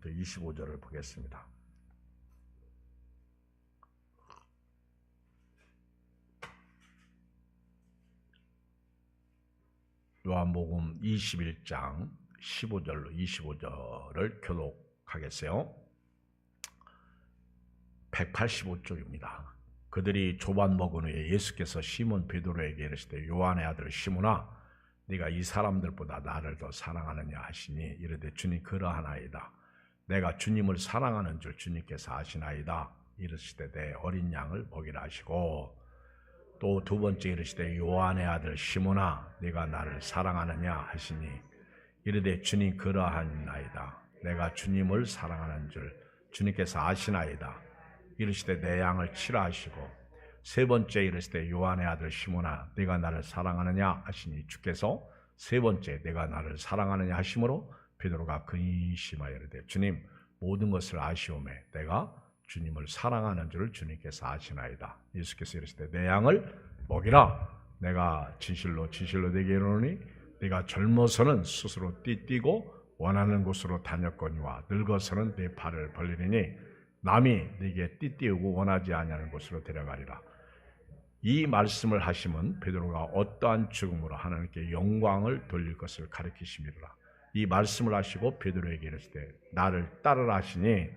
21절부터 25절을 보겠습니다. 요한복음 21장 15절로 25절을 교독하겠어요. 185쪽입니다. 그들이 조반 먹은 후에 예수께서 시몬 베드로에게 이르시되 요한의 아들 시몬아 네가 이 사람들보다 나를 더 사랑하느냐 하시니 이르되 주님 그러하나이다. 내가 주님을 사랑하는 줄 주님께서 아시나이다. 이르시되 내 어린 양을 먹이라 하시고 또 두 번째 이르시되 요한의 아들 시몬아 네가 나를 사랑하느냐 하시니 이르되 주님 그러하나이다. 내가 주님을 사랑하는 줄 주님께서 아시나이다. 이르시되 내 양을 치라 하시고 세 번째 이르시되 요한의 아들 시몬아 네가 나를 사랑하느냐 하시니 주께서 세 번째 내가 나를 사랑하느냐 하심으로 베드로가 근심하여 이르되 주님 모든 것을 아시오매 내가 주님을 사랑하는 줄을 주님께서 아시나이다. 예수께서 이르시되 내 양을 먹이라. 내가 진실로 진실로 네게 이르노니 네가 젊어서는 스스로 띠뛰고 원하는 곳으로 다녔거니와 늙어서는 네 발을 벌리리니 남이 네게 띠띠우고 원하지 아니하는 곳으로 데려가리라. 이 말씀을 하시면 베드로가 어떠한 죽음으로 하나님께 영광을 돌릴 것을 가르치심이라. 이 말씀을 하시고 베드로에게 이르시되 나를 따르라 하시니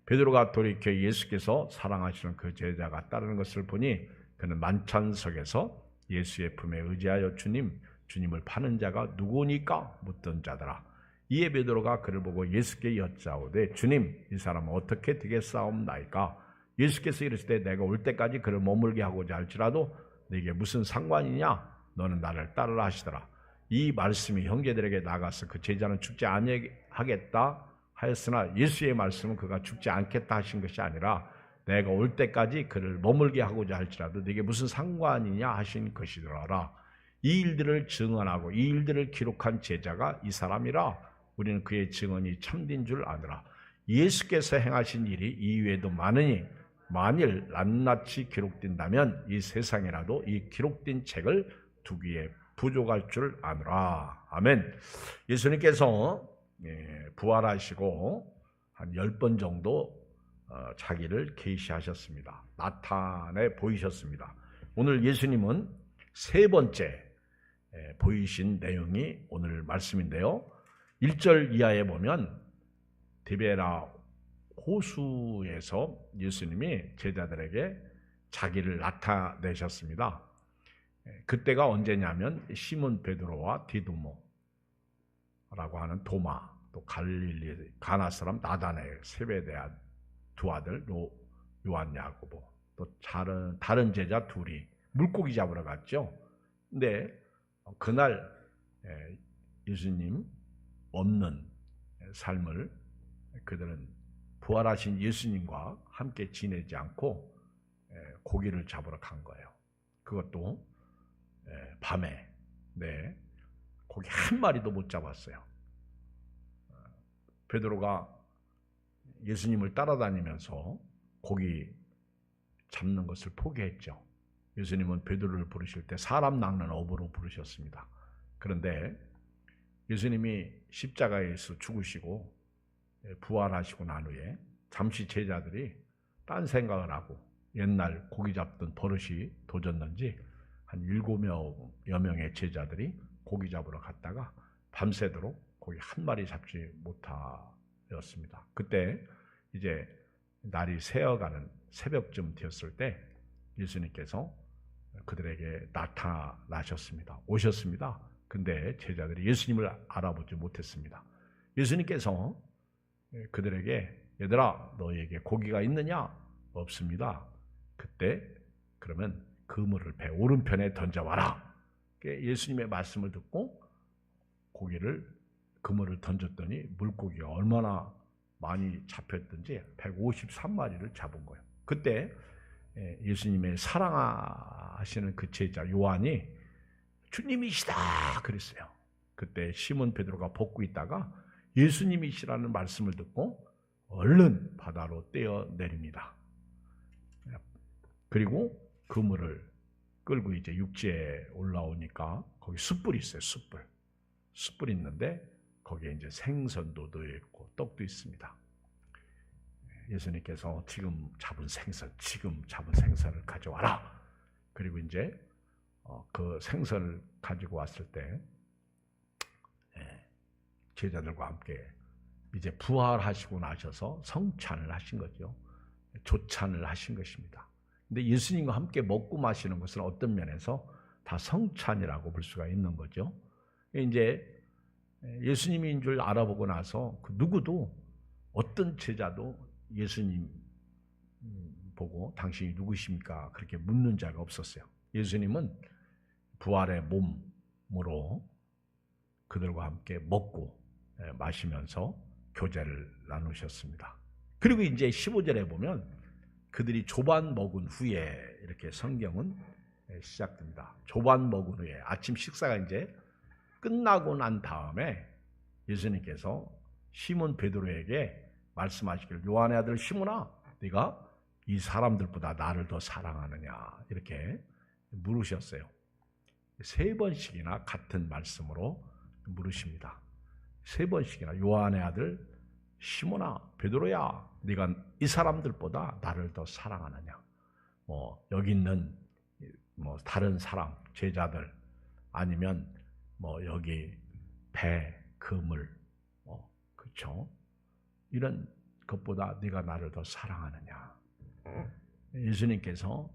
베드로가 돌이켜 예수께서 사랑하시는 그 제자가 따르는 것을 보니 그는 만찬석에서 예수의 품에 의지하여 주님을 파는 자가 누구니까 묻던 자더라. 이에 베드로가 그를 보고 예수께 여짜오되 주님 이 사람은 어떻게 되겠사옵나이까? 예수께서 이르시되 내가 올 때까지 그를 머물게 하고자 할지라도 네게 무슨 상관이냐? 너는 나를 따르라 하시더라. 이 말씀이 형제들에게 나가서 그 제자는 죽지 아니하겠다 하였으나 예수의 말씀은 그가 죽지 않겠다 하신 것이 아니라 내가 올 때까지 그를 머물게 하고자 할지라도 네게 무슨 상관이냐 하신 것이더라. 이 일들을 증언하고 이 일들을 기록한 제자가 이 사람이라. 우리는 그의 증언이 참된 줄 아노라. 예수께서 행하신 일이 이외에도 많으니 만일 낱낱이 기록된다면 이 세상이라도 이 기록된 책을 두기에 부족할 줄 아노라. 아멘. 예수님께서 부활하시고 한 10번 정도 자기를 계시하셨습니다. 나타내 보이셨습니다. 오늘 예수님은 세 번째 보이신 내용이 오늘 말씀인데요. 1절 이하에 보면 디베라 호수에서 예수님이 제자들에게 자기를 나타내셨습니다. 그때가 언제냐면 시몬 베드로와 디두모라고 하는 도마, 또 갈릴리 가나 사람 나다나엘, 세베대아 두 아들 요한 야고보, 또 다른 제자 둘이 물고기 잡으러 갔죠. 근데 그날 예수님 없는 삶을 그들은 부활하신 예수님과 함께 지내지 않고 고기를 잡으러 간 거예요. 그것도 밤에. 고기 한 마리도 못 잡았어요. 베드로가 예수님을 따라다니면서 고기 잡는 것을 포기했죠. 예수님은 베드로를 부르실 때 사람 낚는 어부로 부르셨습니다. 그런데 예수님이 십자가에서 죽으시고 부활하시고 난 후에 잠시 제자들이 딴 생각을 하고 옛날 고기 잡던 버릇이 돋았는지 한 7여 명의 제자들이 고기 잡으러 갔다가 밤새도록 고기 한 마리 잡지 못하였습니다. 그때 이제 날이 새어가는 새벽쯤 되었을 때 예수님께서 그들에게 나타나셨습니다. 오셨습니다. 근데 제자들이 예수님을 알아보지 못했습니다. 예수님께서 그들에게 얘들아 너희에게 고기가 있느냐? 없습니다. 그때 그러면 그물을 배 오른편에 던져와라. 예수님의 말씀을 듣고 그물을 던졌더니 물고기가 얼마나 많이 잡혔든지 153마리를 잡은 거예요. 그때 예수님의 사랑하시는 그 제자 요한이 주님이시다 그랬어요. 그때 시몬 베드로가 벗고 있다가 예수님이시라는 말씀을 듣고 얼른 바다로 떼어내립니다. 그리고 그물을 끌고 이제 육지에 올라오니까 거기 숯불이 있어요. 숯불 있는데 거기에 이제 생선도 넣어 있고 떡도 있습니다. 예수님께서 지금 잡은 생선을 가져와라. 그리고 이제 그 생선을 가지고 왔을 때 제자들과 함께 이제 부활하시고 나셔서 성찬을 하신 거죠. 조찬을 하신 것입니다. 근데 예수님과 함께 먹고 마시는 것은 어떤 면에서 다 성찬이라고 볼 수가 있는 거죠. 이제 예수님인 줄 알아보고 나서 그 누구도 어떤 제자도 예수님 보고 당신이 누구십니까? 그렇게 묻는 자가 없었어요. 예수님은 부활의 몸으로 그들과 함께 먹고 마시면서 교제를 나누셨습니다. 그리고 이제 15절에 보면 그들이 조반 먹은 후에 이렇게 성경은 시작됩니다. 조반 먹은 후에 아침 식사가 이제 끝나고 난 다음에 예수님께서 시몬 베드로에게 말씀하시기를 요한의 아들 시몬아 네가 이 사람들보다 나를 더 사랑하느냐 이렇게 물으셨어요. 3번씩이나 같은 말씀으로 물으십니다. 3번씩이나 요한의 아들 시몬아 베드로야 네가 이 사람들보다 나를 더 사랑하느냐. 여기 있는 다른 사람 제자들 아니면 여기 배 그물 그렇죠? 이런 것보다 네가 나를 더 사랑하느냐. 예수님께서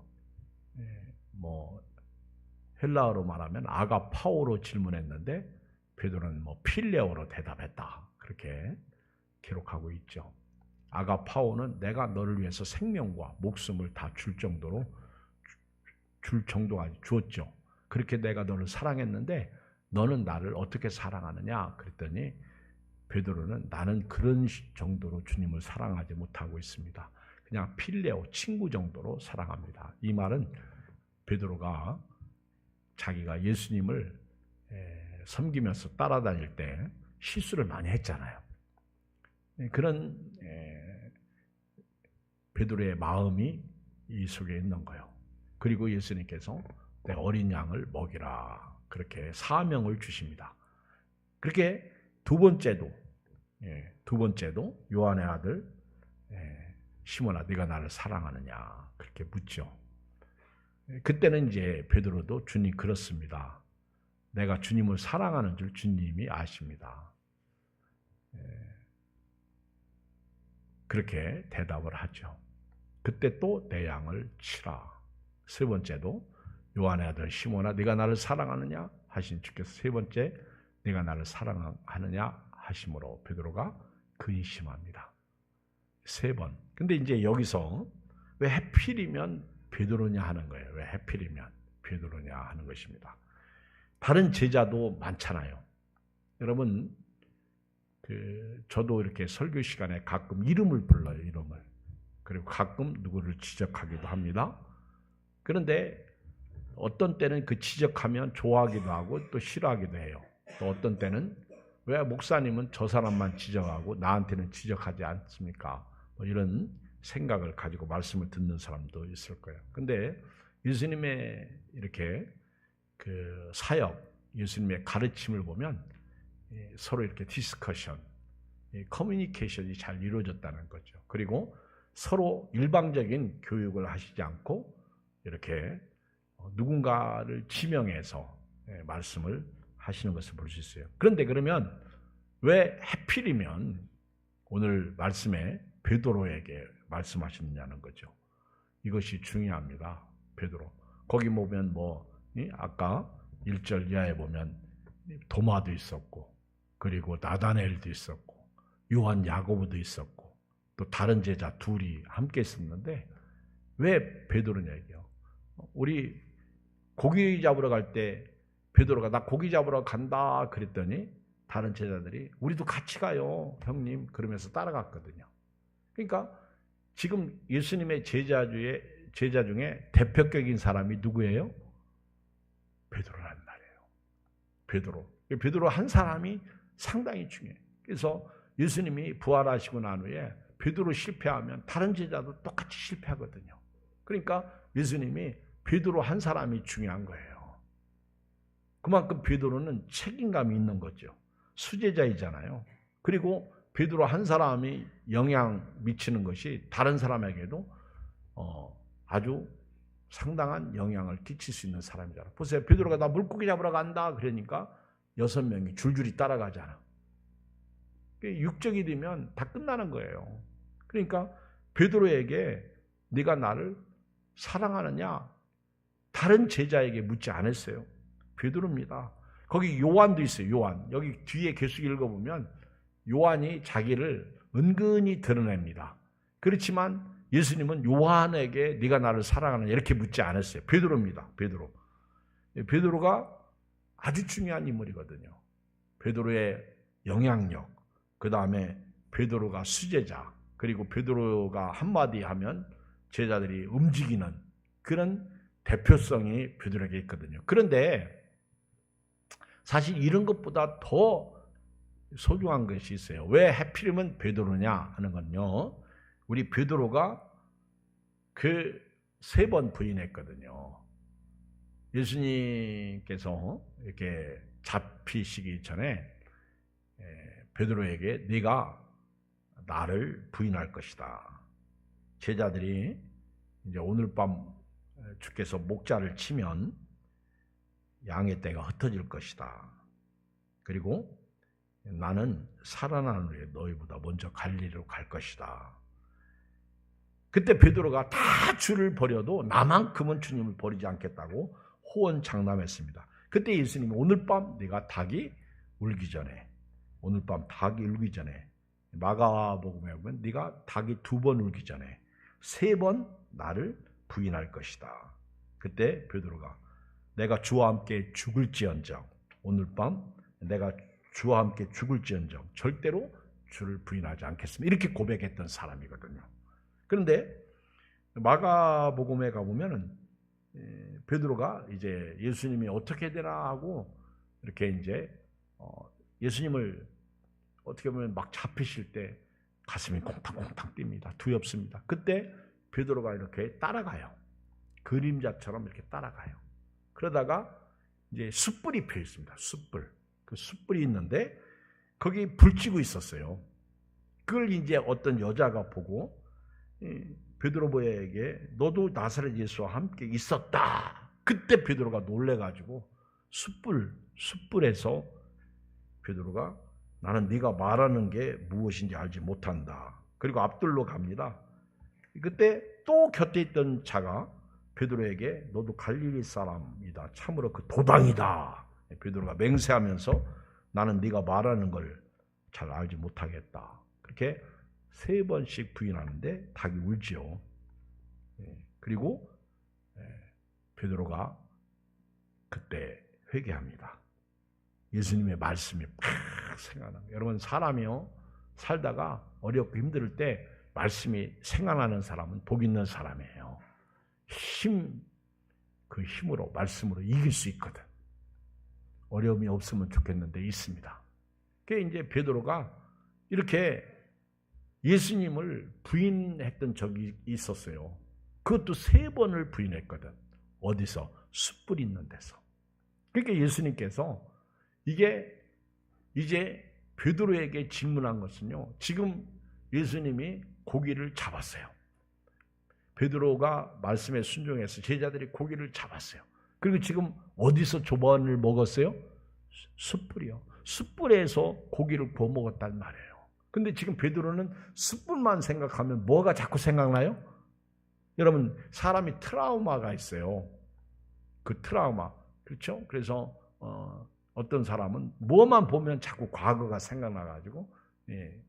헬라어로 말하면 아가파오로 질문했는데 베드로는 필레오로 대답했다. 그렇게 기록하고 있죠. 아가파오는 내가 너를 위해서 생명과 목숨을 다 줄 정도가 주었죠. 그렇게 내가 너를 사랑했는데 너는 나를 어떻게 사랑하느냐 그랬더니 베드로는 나는 그런 정도로 주님을 사랑하지 못하고 있습니다. 그냥 필레오 친구 정도로 사랑합니다. 이 말은 베드로가 자기가 예수님을 섬기면서 따라다닐 때 실수를 많이 했잖아요. 그런 베드로의 마음이 이 속에 있는 거예요. 그리고 예수님께서 내 어린 양을 먹이라 그렇게 사명을 주십니다. 그렇게 두 번째도 요한의 아들 시몬아 네가 나를 사랑하느냐 그렇게 묻죠. 그때는 이제 베드로도 주님 그렇습니다. 내가 주님을 사랑하는 줄 주님이 아십니다. 그렇게 대답을 하죠. 그때 또 내 양을 치라. 3번째도 요한의 아들 시몬아 네가 나를 사랑하느냐 하신 주께서 3번째 네가 나를 사랑하느냐 하심으로 베드로가 근심합니다. 3번. 근데 이제 여기서 왜 하필이면 베드로냐 하는 거예요. 왜 하필이면 베드로냐 하는 것입니다. 다른 제자도 많잖아요. 여러분 저도 이렇게 설교 시간에 가끔 이름을 불러요. 이름을. 그리고 가끔 누구를 지적하기도 합니다. 그런데 어떤 때는 그 지적하면 좋아하기도 하고 또 싫어하기도 해요. 또 어떤 때는 왜 목사님은 저 사람만 지적하고 나한테는 지적하지 않습니까? 이런 생각을 가지고 말씀을 듣는 사람도 있을 거예요. 근데 예수님의 이렇게 그 사역, 예수님의 가르침을 보면 서로 이렇게 디스커션, 커뮤니케이션이 잘 이루어졌다는 거죠. 그리고 서로 일방적인 교육을 하시지 않고 이렇게 누군가를 지명해서 말씀을 하시는 것을 볼 수 있어요. 그런데 그러면 왜 하필이면 오늘 말씀에 베드로에게 말씀하시느냐는 거죠. 이것이 중요합니다. 베드로. 거기 보면 아까 1절 이하에 보면 도마도 있었고 그리고 나다나엘도 있었고 요한 야고보도 있었고 또 다른 제자 둘이 함께 있었는데 왜 베드로냐 이게요. 우리 고기 잡으러 갈 때 베드로가 나 고기 잡으러 간다 그랬더니 다른 제자들이 우리도 같이 가요 형님 그러면서 따라갔거든요. 그러니까 지금 예수님의 제자 중에 대표격인 사람이 누구예요? 베드로란 말이에요. 베드로 한 사람이 상당히 중요해요. 그래서 예수님이 부활하시고 난 후에 베드로 실패하면 다른 제자도 똑같이 실패하거든요. 그러니까 예수님이 베드로 한 사람이 중요한 거예요. 그만큼 베드로는 책임감이 있는 거죠. 수제자이잖아요. 그리고 베드로 한 사람이 영향 미치는 것이 다른 사람에게도 아주 상당한 영향을 끼칠 수 있는 사람이잖아. 보세요. 베드로가 나 물고기 잡으러 간다 그러니까 6명이 줄줄이 따라가잖아. 육적이 되면 다 끝나는 거예요. 그러니까 베드로에게 네가 나를 사랑하느냐? 다른 제자에게 묻지 않았어요. 베드로입니다. 거기 요한도 있어요. 요한. 여기 뒤에 계속 읽어보면 요한이 자기를 은근히 드러냅니다. 그렇지만 예수님은 요한에게 네가 나를 사랑하느냐 이렇게 묻지 않았어요. 베드로입니다. 베드로. 베드로가 아주 중요한 인물이거든요. 베드로의 영향력, 그 다음에 베드로가 수제자, 그리고 베드로가 한마디 하면 제자들이 움직이는 그런 대표성이 베드로에게 있거든요. 그런데 사실 이런 것보다 더 소중한 것이 있어요. 왜 하필이면 베드로냐 하는 건요. 우리 베드로가 그 3번 부인했거든요. 예수님께서 이렇게 잡히시기 전에 베드로에게 네가 나를 부인할 것이다. 제자들이 이제 오늘 밤 주께서 목자를 치면 양의 떼가 흩어질 것이다. 그리고 나는 살아나는 후에 너희보다 먼저 갈릴리로 갈 것이다. 그때 베드로가 다 주를 버려도 나만큼은 주님을 버리지 않겠다고 호언장담했습니다. 그때 예수님이 오늘 밤 네가 닭이 울기 전에, 오늘 밤 닭이 울기 전에, 마가복음에 보면 네가 닭이 2번 울기 전에 3번 나를 부인할 것이다. 그때 베드로가 내가 주와 함께 죽을지언정, 오늘 밤 내가 주와 함께 죽을지언정 절대로 주를 부인하지 않겠습니다. 이렇게 고백했던 사람이거든요. 그런데 마가복음에 가보면은 베드로가 이제 예수님이 어떻게 되나 하고 이렇게 이제 예수님을 어떻게 보면 막 잡히실 때 가슴이 콩탕콩탕 뜁니다. 두렵습니다. 그때 베드로가 이렇게 따라가요. 그림자처럼 이렇게 따라가요. 그러다가 이제 숯불이 펴 있습니다. 숯불. 그 숯불이 있는데 거기 불 찌고 있었어요. 그걸 이제 어떤 여자가 보고 베드로에게 너도 나사렛 예수와 함께 있었다. 그때 베드로가 놀래가지고 숯불에서 베드로가 나는 네가 말하는 게 무엇인지 알지 못한다. 그리고 앞들로 갑니다. 그때 또 곁에 있던 자가 베드로에게 너도 갈릴리 사람이다. 참으로 그 도당이다. 베드로가 맹세하면서 나는 네가 말하는 걸 잘 알지 못하겠다. 그렇게 3번씩 부인하는데 닭이 울지요. 그리고 베드로가 그때 회개합니다. 예수님의 말씀이 팍 생각나요. 여러분 사람이요 살다가 어렵고 힘들 때 말씀이 생각나는 사람은 복 있는 사람이에요. 그 힘으로 말씀으로 이길 수 있거든. 어려움이 없으면 좋겠는데 있습니다. 그게 이제 베드로가 이렇게 예수님을 부인했던 적이 있었어요. 그것도 3번을 부인했거든. 어디서? 숯불 있는 데서. 그러니까 예수님께서 이게 이제 베드로에게 질문한 것은요. 지금 예수님이 고기를 잡았어요. 베드로가 말씀에 순종해서 제자들이 고기를 잡았어요. 그리고 지금 어디서 조반을 먹었어요? 숯불이요. 숯불에서 고기를 구워 먹었단 말이에요. 근데 지금 베드로는 숯불만 생각하면 뭐가 자꾸 생각나요? 여러분 사람이 트라우마가 있어요. 그 트라우마. 그렇죠? 그래서 어떤 사람은 뭐만 보면 자꾸 과거가 생각나가지고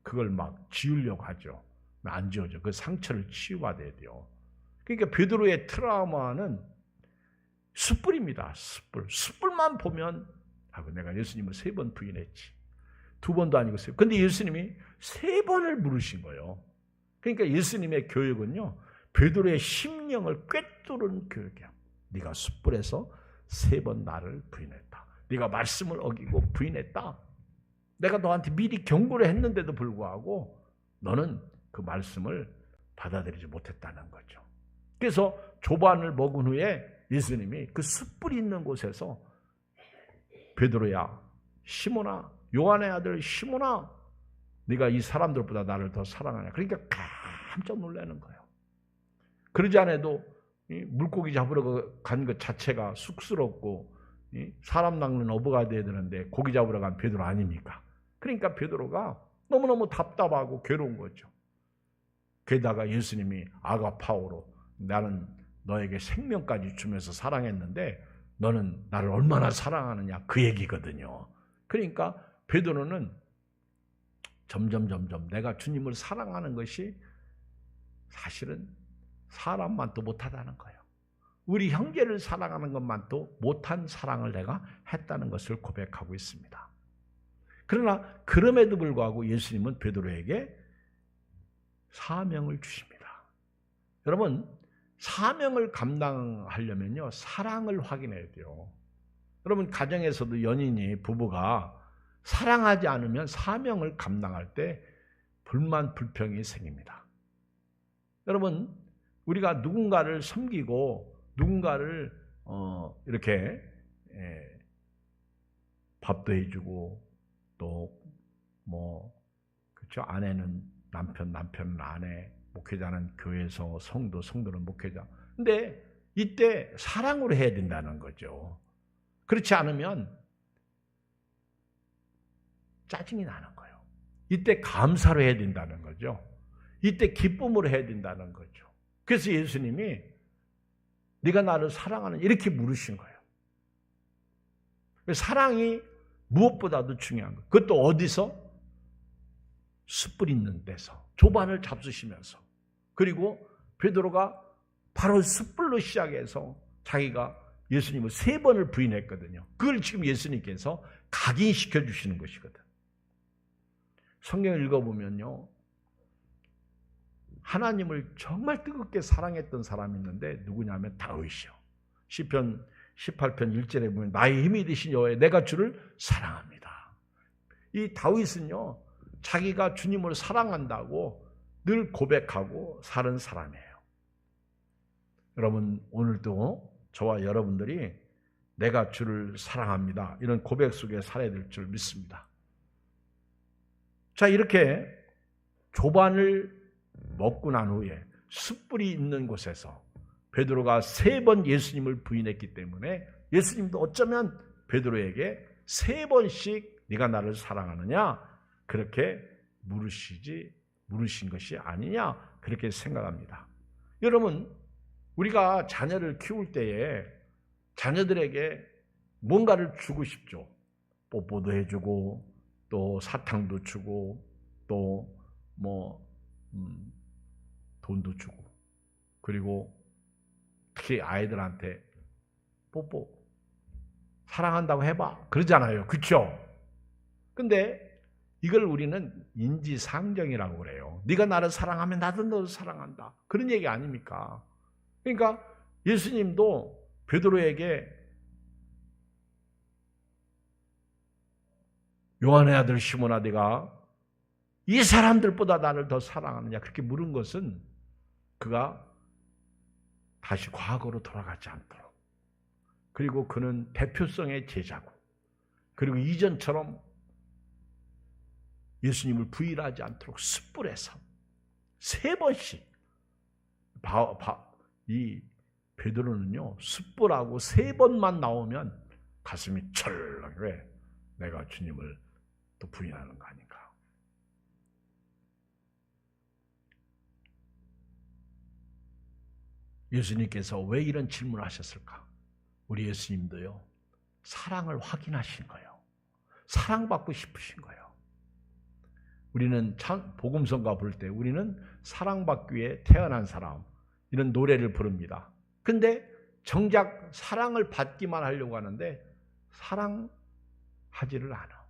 그걸 막 지우려고 하죠. 안 지워져. 그 상처를 치유받아야 돼요. 그러니까 베드로의 트라우마는 숯불입니다. 숯불. 숯불만 보면 내가 예수님을 3번 부인했지. 2번도 아니고 3번. 근데 예수님이 3번을 물으신 거예요. 그러니까 예수님의 교육은요. 베드로의 심령을 꿰뚫은 교육이야. 네가 숯불에서 3번 나를 부인했다. 네가 말씀을 어기고 부인했다. 내가 너한테 미리 경고를 했는데도 불구하고 너는 그 말씀을 받아들이지 못했다는 거죠. 그래서 조반을 먹은 후에 예수님이 그 숯불이 있는 곳에서 베드로야, 시몬아, 요한의 아들 시몬아, 네가 이 사람들보다 나를 더 사랑하냐. 그러니까 깜짝 놀라는 거예요. 그러지 않아도 물고기 잡으러 간 것 자체가 쑥스럽고 사람 낚는 어부가 돼야 되는데 고기 잡으러 간 베드로 아닙니까? 그러니까 베드로가 너무너무 답답하고 괴로운 거죠. 게다가 예수님이 아가파오로 나는 너에게 생명까지 주면서 사랑했는데 너는 나를 얼마나 사랑하느냐 그 얘기거든요. 그러니까 베드로는 점점 내가 주님을 사랑하는 것이 사실은 사람만도 못하다는 거예요. 우리 형제를 사랑하는 것만도 못한 사랑을 내가 했다는 것을 고백하고 있습니다. 그러나 그럼에도 불구하고 예수님은 베드로에게 사명을 주십니다. 여러분, 사명을 감당하려면요, 사랑을 확인해야 돼요. 여러분, 가정에서도 연인이, 부부가 사랑하지 않으면 사명을 감당할 때 불만, 불평이 생깁니다. 여러분, 우리가 누군가를 섬기고 누군가를 이렇게 밥도 해주고 또 그렇죠? 아내는 남편, 남편은 아내, 목회자는 교회에서 성도는 목회자. 근데 이때 사랑으로 해야 된다는 거죠. 그렇지 않으면 짜증이 나는 거예요. 이때 감사로 해야 된다는 거죠. 이때 기쁨으로 해야 된다는 거죠. 그래서 예수님이 네가 나를 사랑하는 이렇게 물으신 거예요. 사랑이 무엇보다도 중요한 거예요. 그것도 어디서? 숯불 있는 데서 조반을 잡수시면서. 그리고 베드로가 바로 숯불로 시작해서 자기가 예수님을 3번을 부인했거든요. 그걸 지금 예수님께서 각인시켜 주시는 것이거든. 성경을 읽어보면요, 하나님을 정말 뜨겁게 사랑했던 사람이 있는데 누구냐면 다윗이요. 시편 18편 1절에 보면 나의 힘이 되신 여호와여 내가 주를 사랑합니다. 이 다윗은요, 자기가 주님을 사랑한다고 늘 고백하고 사는 사람이에요. 여러분, 오늘도 저와 여러분들이 내가 주를 사랑합니다, 이런 고백 속에 살아야 될 줄 믿습니다. 자, 이렇게 조반을 먹고 난 후에 숯불이 있는 곳에서 베드로가 3번 예수님을 부인했기 때문에 예수님도 어쩌면 베드로에게 3번씩 네가 나를 사랑하느냐 그렇게 물으신 것이 아니냐 그렇게 생각합니다. 여러분, 우리가 자녀를 키울 때에 자녀들에게 뭔가를 주고 싶죠. 뽀뽀도 해주고 또 사탕도 주고 또 돈도 주고, 그리고 특히 아이들한테 뽀뽀 사랑한다고 해봐 그러잖아요. 그렇죠? 근데 이걸 우리는 인지상정이라고 그래요. 네가 나를 사랑하면 나도 너를 사랑한다, 그런 얘기 아닙니까? 그러니까 예수님도 베드로에게 요한의 아들 시몬아 네가 이 사람들보다 나를 더 사랑하느냐 그렇게 물은 것은 그가 다시 과거로 돌아가지 않도록, 그리고 그는 대표성의 제자고, 그리고 이전처럼 예수님을 부인하지 않도록 숯불에서 3번씩 이 베드로는요, 숯불하고 3번만 나오면 가슴이 철렁, 왜? 내가 주님을 또 부인하는 거 아닌가. 예수님께서 왜 이런 질문을 하셨을까? 우리 예수님도요, 사랑을 확인하신 거예요. 사랑받고 싶으신 거예요. 우리는 참 복음성가 볼 때 우리는 사랑받기 위해 태어난 사람, 이런 노래를 부릅니다. 근데 정작 사랑을 받기만 하려고 하는데 사랑하지를 않아.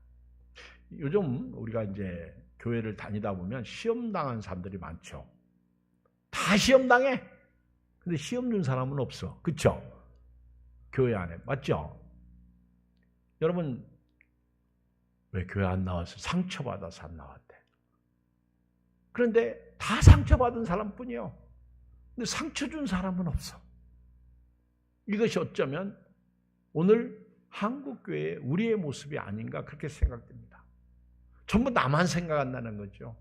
요즘 우리가 이제 교회를 다니다 보면 시험당한 사람들이 많죠. 다 시험당해. 근데 시험 준 사람은 없어. 그렇죠? 교회 안에. 맞죠? 여러분, 왜 교회 안 나와서? 상처받아서 안 나왔대. 그런데 다 상처받은 사람뿐이요. 근데 상처 준 사람은 없어. 이것이 어쩌면 오늘 한국교회의 우리의 모습이 아닌가 그렇게 생각됩니다. 전부 나만 생각한다는 거죠.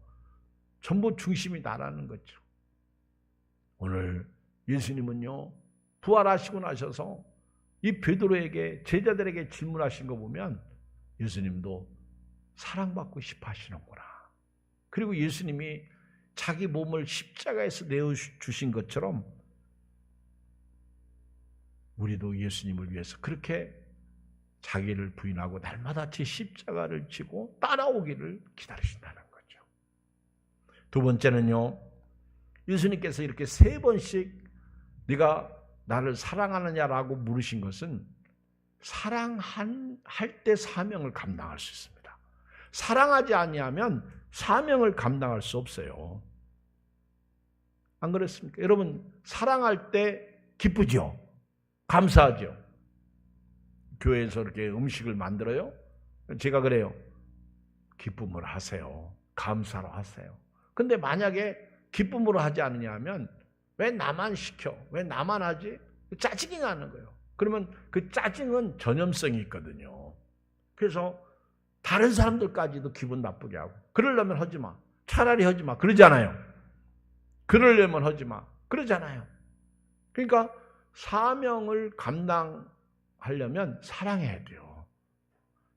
전부 중심이 나라는 거죠. 오늘 예수님은요, 부활하시고 나셔서 이 베드로에게, 제자들에게 질문하신 거 보면 예수님도 사랑받고 싶어 하시는구나. 그리고 예수님이 자기 몸을 십자가에서 내어주신 것처럼 우리도 예수님을 위해서 그렇게 자기를 부인하고 날마다 제 십자가를 지고 따라오기를 기다리신다는 거죠. 두 번째는요, 예수님께서 이렇게 3번씩 네가 나를 사랑하느냐라고 물으신 것은 사랑할 때 사명을 감당할 수 있습니다. 사랑하지 아니하면 사명을 감당할 수 없어요. 안 그렇습니까? 여러분, 사랑할 때 기쁘죠? 감사하죠? 교회에서 이렇게 음식을 만들어요? 제가 그래요. 기쁨으로 하세요. 감사로 하세요. 근데 만약에 기쁨으로 하지 않느냐 하면 왜 나만 시켜? 왜 나만 하지? 짜증이 나는 거예요. 그러면 그 짜증은 전염성이 있거든요. 그래서 다른 사람들까지도 기분 나쁘게 하고, 그러려면 하지 마. 차라리 하지 마. 그러잖아요. 그러려면 하지 마. 그러잖아요. 그러니까 사명을 감당하려면 사랑해야 돼요.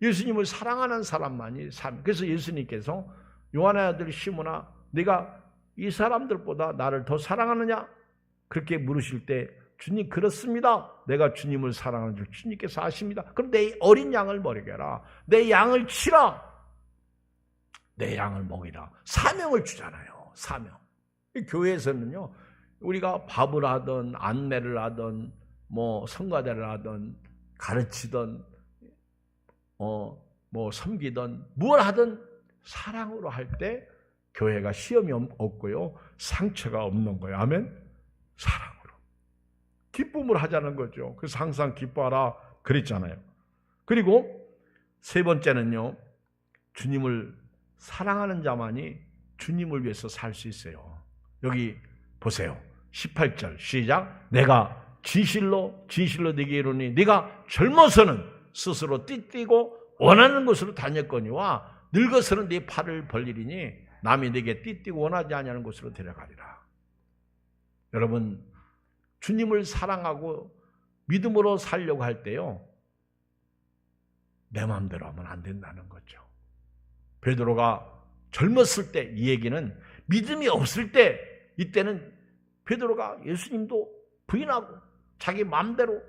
예수님을 사랑하는 사람만이 그래서 예수님께서 요한의 아들 시몬아, 네가 이 사람들보다 나를 더 사랑하느냐? 그렇게 물으실 때 주님, 그렇습니다. 내가 주님을 사랑하는 줄 주님께서 아십니다. 그럼 내 어린 양을 먹여라. 내 양을 치라. 내 양을 먹이라. 사명을 주잖아요. 사명. 교회에서는요, 우리가 밥을 하든 안내를 하든 뭐 성가대를 하든 가르치든 뭐 섬기든 뭘 하든 사랑으로 할 때 교회가 시험이 없고요, 상처가 없는 거예요. 아멘. 사랑으로 기쁨을 하자는 거죠. 그래서 항상 기뻐하라 그랬잖아요. 그리고 3번째는요, 주님을 사랑하는 자만이 주님을 위해서 살 수 있어요. 여기 보세요. 18절 시작. 내가 진실로 네게 이르노니 네가 젊어서는 스스로 띠띠고 원하는 곳으로 다녔거니와 늙어서는 네 팔을 벌리리니 남이 네게 띠띠고 원하지 아니하는 곳으로 데려가리라. 여러분, 주님을 사랑하고 믿음으로 살려고 할 때요, 내 마음대로 하면 안 된다는 거죠. 베드로가 젊었을 때, 이 얘기는 믿음이 없을 때, 이때는 베드로가 예수님도 부인하고 자기 마음대로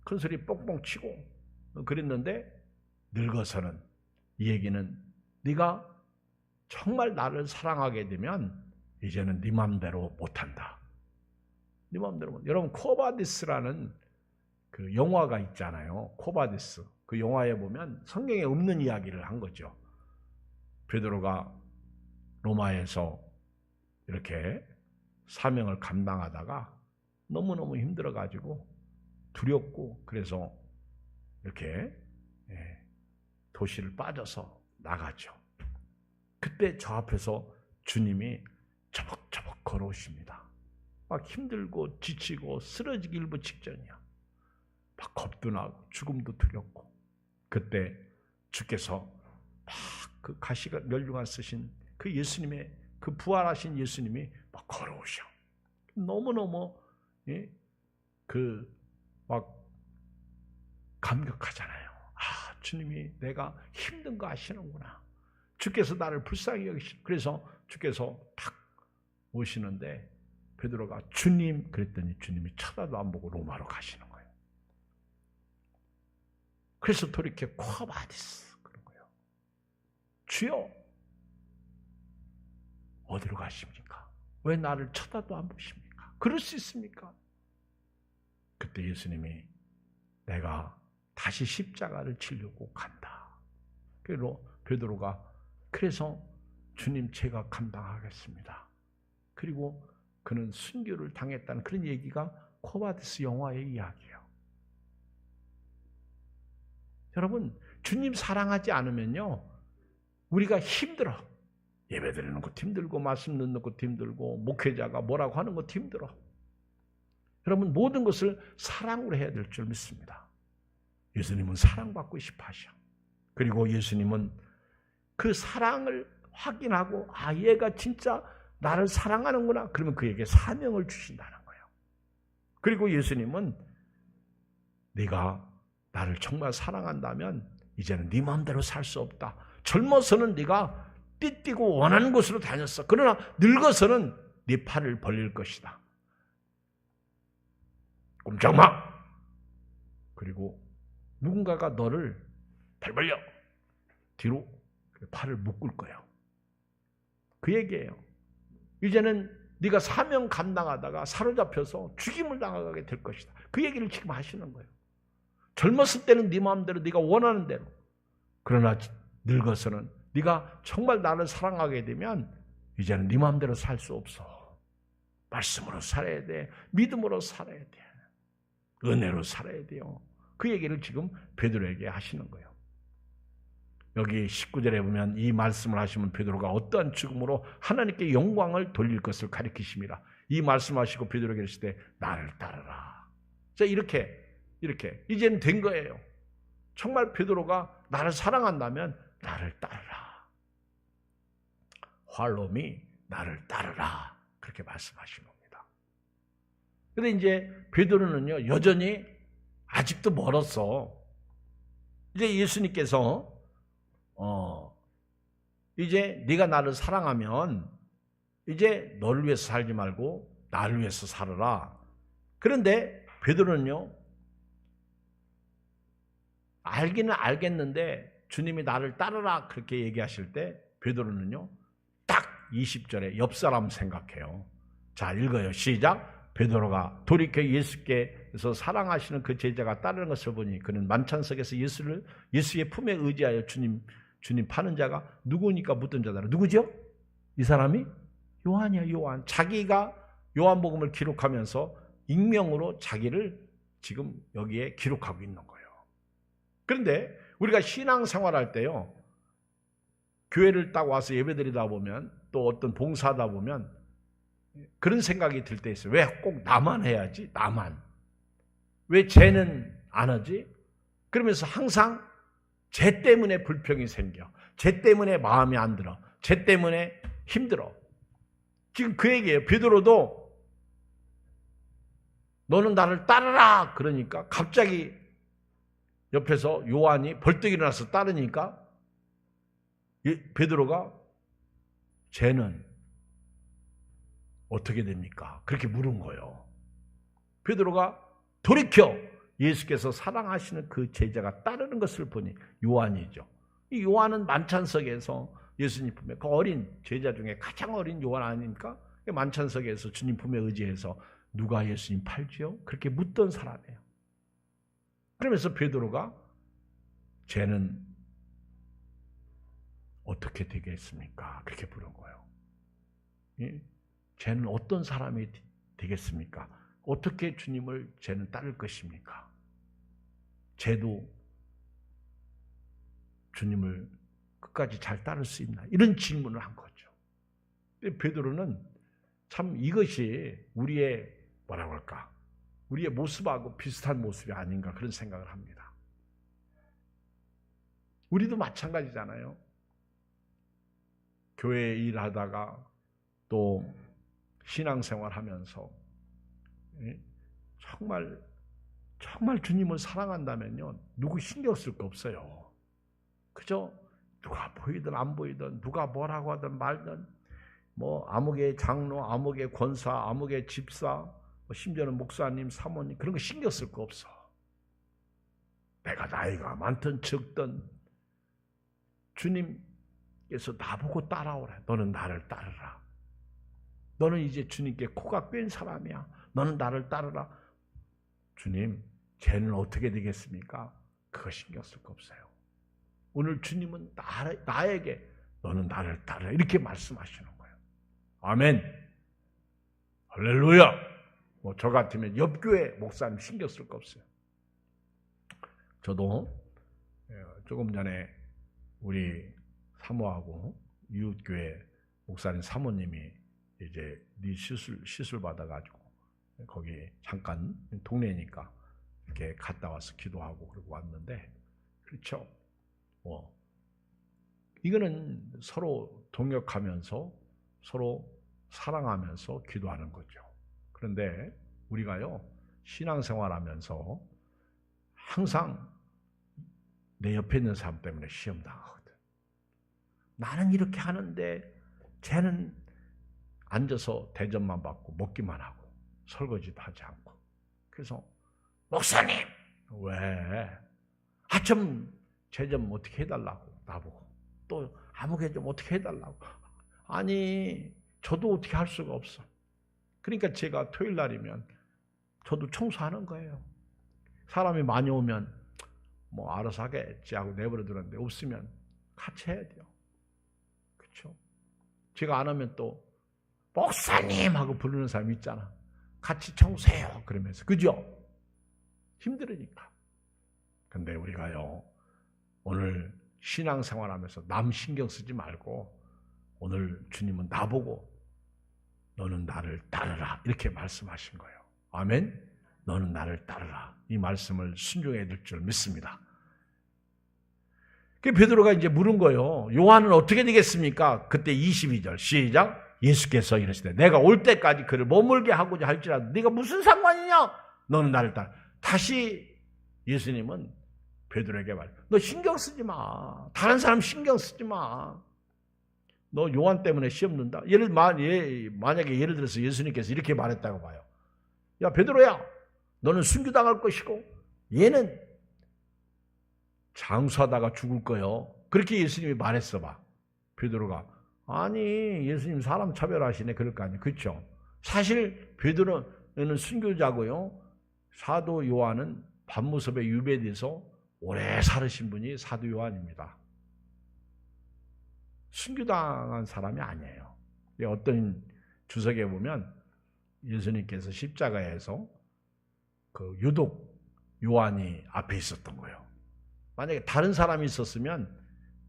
큰 소리 뻥뻥 치고 그랬는데, 늙어서는, 이 얘기는 네가 정말 나를 사랑하게 되면 이제는 네 마음대로 못한다. 네 마음대로 못. 여러분, 코바디스라는 그 영화가 있잖아요. 코바디스. 그 영화에 보면 성경에 없는 이야기를 한 거죠. 베드로가 로마에서 이렇게 사명을 감당하다가 너무너무 힘들어가지고 두렵고, 그래서 이렇게 도시를 빠져서 나가죠. 그때 저 앞에서 주님이 저벅저벅 걸어오십니다. 막 힘들고 지치고 쓰러지기 일부 직전이야. 막 겁도 나고 죽음도 두렵고, 그때 주께서 막 그 가시가 멸류관 쓰신 그 예수님의, 그 부활하신 예수님이 막 걸어오셔. 너무너무 그 막 감격하잖아요. 아, 주님이 내가 힘든 거 아시는구나. 주께서 나를 불쌍히 여기시. 그래서 주께서 탁 오시는데 베드로가 주님 그랬더니 주님이 쳐다도 안 보고 로마로 가시는 거예요. 그래서 돌이켜 코바디스 그런 거예요. 주여, 어디로 가십니까? 왜 나를 쳐다도 안 보십니까? 그럴 수 있습니까? 그때 예수님이 내가 다시 십자가를 지려고 간다. 그래서 베드로가 그래서 주님 제가 감당하겠습니다. 그리고 그는 순교를 당했다는 그런 얘기가 코바디스 영화의 이야기예요. 여러분, 주님 사랑하지 않으면요, 우리가 힘들어. 예배 드리는 것도 힘들고 말씀 듣는 것도 힘들고 목회자가 뭐라고 하는 것도 힘들어. 여러분, 모든 것을 사랑으로 해야 될 줄 믿습니다. 예수님은 사랑받고 싶어 하셔. 그리고 예수님은 그 사랑을 확인하고 얘가 진짜 나를 사랑하는구나. 그러면 그에게 사명을 주신다는 거예요. 그리고 예수님은 네가 나를 정말 사랑한다면 이제는 네 마음대로 살 수 없다. 젊어서는 네가 띠띠고 원하는 곳으로 다녔어. 그러나 늙어서는 네 팔을 벌릴 것이다. 꼼짝 마! 그리고 누군가가 너를 팔 벌려! 뒤로 팔을 묶을 거예요. 그 얘기예요. 이제는 네가 사명 감당하다가 사로잡혀서 죽임을 당하게 될 것이다. 그 얘기를 지금 하시는 거예요. 젊었을 때는 네 마음대로 네가 원하는 대로. 그러나 늙어서는 네가 정말 나를 사랑하게 되면 이제는 네 마음대로 살 수 없어. 말씀으로 살아야 돼. 믿음으로 살아야 돼. 은혜로 살아야 돼요. 그 얘기를 지금 베드로에게 하시는 거예요. 여기 19절에 보면 이 말씀을 하시면 베드로가 어떠한 죽음으로 하나님께 영광을 돌릴 것을 가리키십니다. 이 말씀하시고 베드로에게 이르실 때 나를 따르라. 자, 이렇게 이제는 된 거예요. 정말 베드로가 나를 사랑한다면 나를 따르라. Follow me, 나를 따르라. 그렇게 말씀하신 겁니다. 그런데 이제 베드로는요 여전히 아직도 멀었어. 이제 예수님께서 이제 네가 나를 사랑하면 이제 너를 위해서 살지 말고 나를 위해서 살아라. 그런데 베드로는요 알기는 알겠는데 주님이 나를 따르라 그렇게 얘기하실 때 베드로는요 딱 20절에 옆 사람 생각해요. 자, 읽어요. 시작. 베드로가 돌이켜 예수께서 사랑하시는 그 제자가 따르는 것을 보니 그는 만찬석에서 예수의 품에 의지하여 주님 파는 자가 누구니까 묻던 자더라. 누구죠? 이 사람이 요한이야. 요한. 자기가 요한복음을 기록하면서 익명으로 자기를 지금 여기에 기록하고 있는 거예요. 그런데 우리가 신앙생활할 때요 교회를 딱 와서 예배드리다 보면 또 어떤 봉사하다 보면 그런 생각이 들 때 있어요. 왜 꼭 나만 해야지? 나만. 왜 쟤는 안 하지? 그러면서 항상 쟤 때문에 불평이 생겨. 쟤 때문에 마음이 안 들어. 쟤 때문에 힘들어. 지금 그 얘기예요. 베드로도 너는 나를 따르라 그러니까 갑자기 옆에서 요한이 벌떡 일어나서 따르니까 베드로가 쟤는 어떻게 됩니까? 그렇게 물은 거예요. 베드로가 돌이켜 예수께서 사랑하시는 그 제자가 따르는 것을 보니 요한이죠. 이 요한은 만찬석에서 예수님 품에 그 어린 제자 중에 가장 어린 요한 아닙니까? 만찬석에서 주님 품에 의지해서 누가 예수님 팔지요? 그렇게 묻던 사람이에요. 그러면서 베드로가 쟤는 어떻게 되겠습니까? 그렇게 부른 거예요. 쟤는 어떤 사람이 되겠습니까? 어떻게 주님을 쟤는 따를 것입니까? 쟤도 주님을 끝까지 잘 따를 수 있나? 이런 질문을 한 거죠. 베드로는 참 이것이 우리의 뭐라고 할까? 우리의 모습하고 비슷한 모습이 아닌가 그런 생각을 합니다. 우리도 마찬가지잖아요. 교회 일하다가 또 신앙생활 하면서 정말 주님을 사랑한다면요 누구 신경 쓸 거 없어요. 그죠? 누가 보이든 안 보이든 누가 뭐라고 하든 말든 뭐 아무개 장로, 아무개 권사, 아무개 집사, 심지어는 목사님, 사모님 그런 거 신경 쓸 거 없어. 내가 나이가 많든 적든 주님께서 나보고 따라오래. 너는 나를 따르라. 너는 이제 주님께 코가 꿰인 사람이야. 너는 나를 따르라. 주님, 쟤는 어떻게 되겠습니까? 그거 신경 쓸 거 없어요. 오늘 주님은 나에게 너는 나를 따르라. 이렇게 말씀하시는 거예요. 아멘. 할렐루야. 뭐 저 같으면 옆교회 목사님 신경 쓸 거 없어요. 저도 조금 전에 우리 사모하고 이웃교회 목사님 사모님이 이제 시술 받아가지고 거기 잠깐 동네니까 이렇게 갔다 와서 기도하고 그러고 왔는데 그렇죠. 이거는 서로 동역하면서 서로 사랑하면서 기도하는 거죠. 그런데 우리가요, 신앙생활하면서 항상 내 옆에 있는 사람 때문에 시험 당하거든. 나는 이렇게 하는데 쟤는 앉아서 대접만 받고 먹기만 하고 설거지도 하지 않고. 그래서 목사님 왜? 쟤 좀 어떻게 해달라고 나보고. 또 아무개 좀 어떻게 해달라고. 아니 저도 어떻게 할 수가 없어. 그러니까 제가 토요일 날이면 저도 청소하는 거예요. 사람이 많이 오면 뭐 알아서 하겠지 하고 내버려 두는데 없으면 같이 해야 돼요. 그렇죠? 제가 안 하면 또 목사님 하고 부르는 사람이 있잖아. 같이 청소해요 그러면서. 그죠? 힘들으니까. 근데 우리가요, 오늘 신앙생활하면서 남 신경 쓰지 말고 오늘 주님은 나보고 너는 나를 따르라 이렇게 말씀하신 거예요. 아멘? 너는 나를 따르라. 이 말씀을 순종해야 될 줄 믿습니다. 그 베드로가 이제 물은 거예요. 요한은 어떻게 되겠습니까? 그때 22절 시작. 예수께서 이러시되 내가 올 때까지 그를 머물게 하고자 할지라도 네가 무슨 상관이냐? 너는 나를 따라. 다시 예수님은 베드로에게 말해. 너 신경 쓰지 마. 다른 사람 신경 쓰지 마. 너 요한 때문에 시험 는다. 만약에 예를 들어서 예수님께서 이렇게 말했다고 봐요. 야 베드로야, 너는 순교당할 것이고 얘는 장수하다가 죽을 거요. 그렇게 예수님이 말했어 봐. 베드로가 아니 예수님 사람 차별하시네 그럴 거 아니에요. 그렇죠? 사실 베드로는 순교자고요. 사도 요한은 반무섭에 유배돼서 오래 살으신 분이 사도 요한입니다. 순교당한 사람이 아니에요. 어떤 주석에 보면 예수님께서 십자가에서 그 유독 요한이 앞에 있었던 거예요. 만약에 다른 사람이 있었으면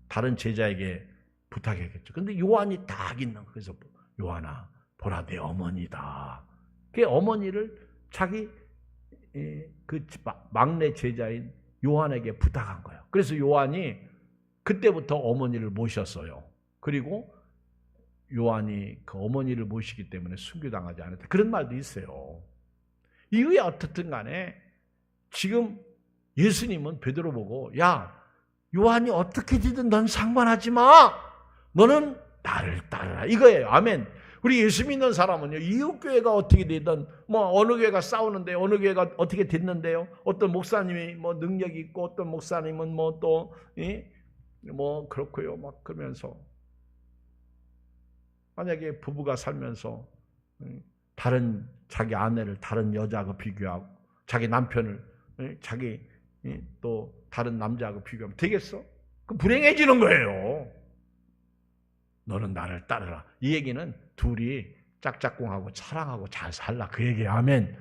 다른 제자에게 부탁했겠죠. 근데 요한이 딱 있는 거예요. 그래서 요한아 보라 내 어머니다. 그 어머니를 자기 그 막내 제자인 요한에게 부탁한 거예요. 그래서 요한이 그때부터 어머니를 모셨어요. 그리고 요한이 그 어머니를 모시기 때문에 순교당하지 않았다. 그런 말도 있어요. 이후에 어떻든 간에 지금 예수님은 베드로 보고 야 요한이 어떻게 되든 넌 상관하지 마. 너는 나를 따르라. 이거예요. 아멘. 우리 예수 믿는 사람은요. 이웃교회가 어떻게 되든 뭐 어느 교회가 싸우는데 어느 교회가 어떻게 됐는데요. 어떤 목사님이 뭐 능력이 있고 어떤 목사님은 뭐 또 뭐 그렇고요. 막 그러면서 만약에 부부가 살면서 다른 자기 아내를 다른 여자하고 비교하고 자기 남편을 자기 또 다른 남자하고 비교하면 되겠어? 그 불행해지는 거예요. 너는 나를 따르라. 이 얘기는 둘이 짝짝꿍하고 사랑하고 잘 살라 그 얘기야. 아멘.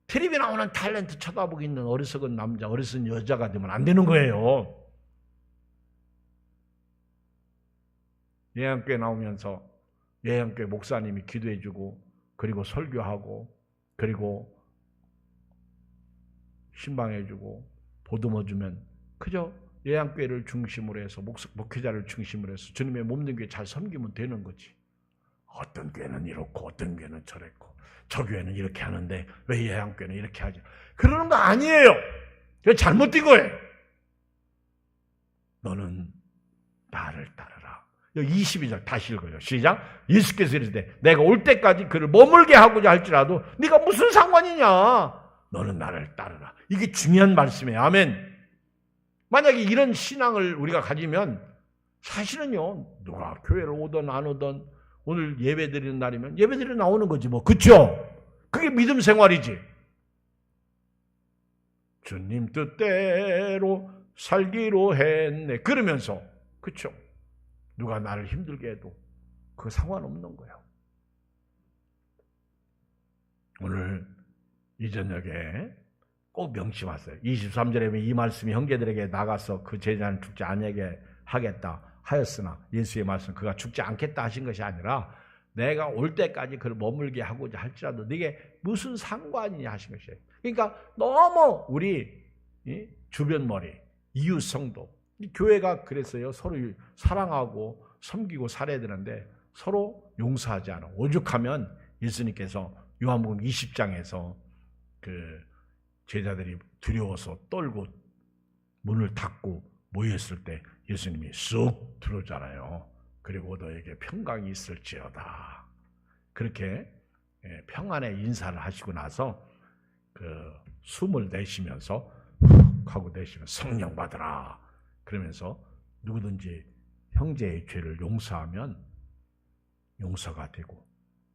텔레비 나오는 탤런트 쳐다보고 있는 어리석은 남자 어리석은 여자가 되면 안 되는 거예요. 예양교회 나오면서 예양교회 목사님이 기도해주고 그리고 설교하고 그리고 신방해주고 보듬어주면 그저 예양교회를 중심으로 해서 목회자를 중심으로 해서 주님의 몸된 교회 잘 섬기면 되는 거지. 어떤 교회는 이렇고 어떤 교회는 저랬고 저 교회는 이렇게 하는데 왜 예양교회는 이렇게 하지? 그러는 거 아니에요. 그게 잘못된 거예요. 너는 나를 따르라. 22절 다시 읽어요. 시작. 예수께서 이르시되 내가 올 때까지 그를 머물게 하고자 할지라도 네가 무슨 상관이냐? 너는 나를 따르라. 이게 중요한 말씀이에요. 아멘. 만약에 이런 신앙을 우리가 가지면 사실은요. 누가 교회를 오든 안 오든 오늘 예배 드리는 날이면 예배 드리러 나오는 거지 뭐. 그렇죠? 그게 믿음 생활이지. 주님 뜻대로 살기로 했네. 그러면서 그렇죠? 누가 나를 힘들게 해도 그거 상관없는 거예요. 오늘 이 저녁에 꼭 명심하세요. 23절에 이 말씀이 형제들에게 나가서 그 제자는 죽지 아니하게 하겠다 하였으나 예수의 말씀 그가 죽지 않겠다 하신 것이 아니라 내가 올 때까지 그를 머물게 하고자 할지라도 네게 무슨 상관이냐 하신 것이에요. 그러니까 너무 우리 주변 머리, 이웃 성도 이 교회가 그랬어요. 서로 사랑하고 섬기고 살아야 되는데 서로 용서하지 않아. 오죽하면 예수님께서 요한복음 20장에서 그 제자들이 두려워서 떨고 문을 닫고 모였을 때 예수님이 쑥 들어오잖아요. 그리고 너에게 평강이 있을지어다. 그렇게 평안의 인사를 하시고 나서 그 숨을 내쉬면서 훅 하고 내쉬면서 성령 받으라. 그러면서 누구든지 형제의 죄를 용서하면 용서가 되고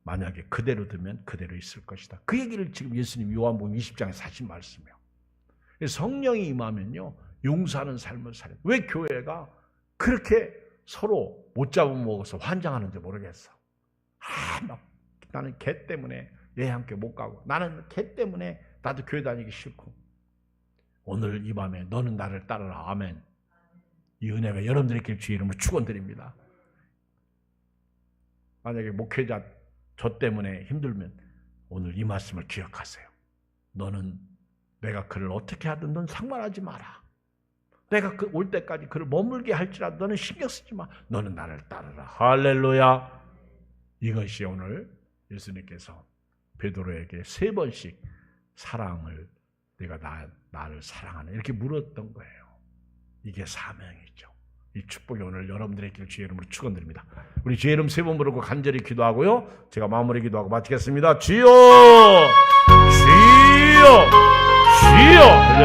만약에 그대로 두면 그대로 있을 것이다. 그 얘기를 지금 예수님 요한복음 20장에서 하신 말씀이에요. 성령이 임하면요 용서하는 삶을 살아요. 왜 교회가 그렇게 서로 못 잡아먹어서 환장하는지 모르겠어. 나는 걔 때문에 얘 함께 못 가고 나는 걔 때문에 나도 교회 다니기 싫고 오늘 이 밤에 너는 나를 따르라. 아멘. 이 은혜가 여러분들의 주의 이름으로 축원드립니다. 만약에 목회자 저 때문에 힘들면 오늘 이 말씀을 기억하세요. 너는 내가 그를 어떻게 하든 넌 상관하지 마라. 내가 올 때까지 그를 머물게 할지라도 너는 신경 쓰지 마. 너는 나를 따르라. 할렐루야. 이것이 오늘 예수님께서 베드로에게 3번씩 사랑을 내가 나를 사랑하는 이렇게 물었던 거예요. 이게 사명이죠. 이 축복이 오늘 여러분들의 길 주의 이름으로 축원드립니다. 우리 주의 이름 3번 부르고 간절히 기도하고요. 제가 마무리 기도하고 마치겠습니다. 주여, 주여, 주여.